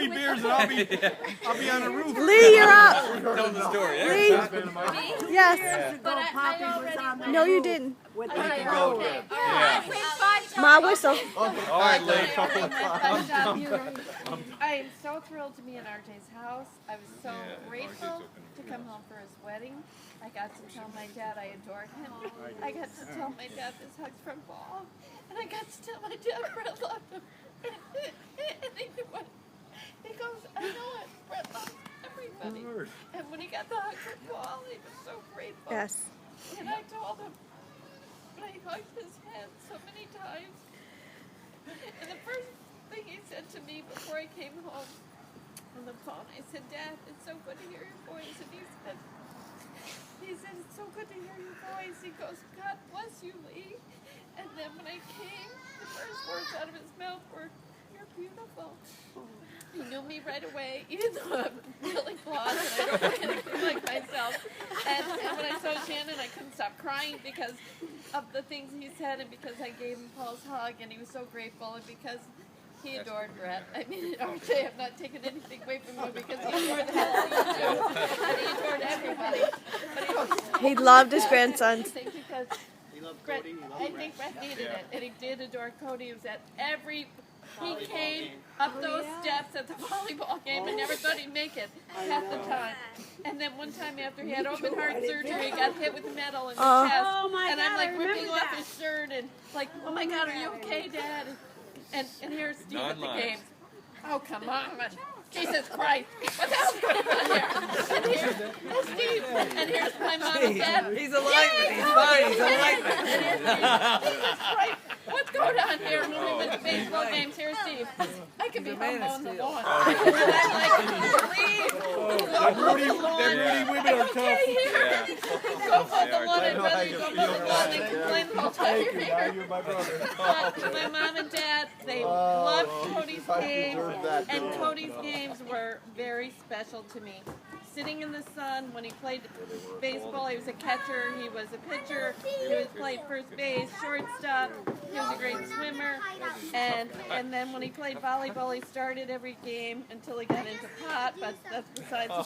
3 beers and I'll be on the roof. Lee, you're up. Tell the story. Lee. Yes. But I already... No, you didn't. Okay. Ma whistle. All right, Lee. I am so thrilled to be in RJ's house. I was so grateful to come home for his wedding. I got to tell my dad I adored him. I got to tell my dad this hugs from Paul. And I got to tell my dad Brett loved him. And he knew what. He goes, I know it. Brett loves everybody. And when he got the hug from Paul, he was so grateful. Yes. And I told him, but I hugged his hand so many times. And the first thing he said to me before I came home on the phone, I said, Dad, it's so good to hear your voice. And he said, it's so good to hear your voice. He goes, God bless you, Lee. And then when I came, the first words out of his mouth were, you're beautiful. He knew me right away, even though I'm really flawed and I don't look anything like myself. And when I saw Shannon, I couldn't stop crying because of the things he said and because I gave him Paul's hug and he was so grateful and because he adored Brett. I mean, RJ, I'm not taking anything away from him because he adored the hell out of you too. And he adored everybody. But He loved his grandsons. I think because Brett, I think Brett needed it, and he did adore Cody. He was at every. He came up those steps at the volleyball game and never thought he'd make it half the time. And then one time after he had open heart surgery, he got hit with a metal in his chest. And I'm like ripping off his shirt and like, oh my God, are you okay, Dad? And here's Steve at the games. Oh, come on. Jesus Christ. What the hell's going on here? And here's Steve. And here's my mom and dad. He's a lineman. He's fine. He's a lineman. Jesus Christ. What's going on here? When we went to baseball games, here's Steve. I could be home on the lawn. And I'm like, please. Them Rudy women are tough. Okay, here. Go mow the lawn. I'd rather you go mow the lawn than complain the whole time you're here. You're my brother. But my mom and dad, they loved Cody's games, and Cody's games were very special to me. Sitting in the sun when he played baseball, he was a catcher, he was a pitcher, he was played first base, shortstop, he was a great swimmer, and then when he played volleyball, he started every game until he got into pot, but that's besides the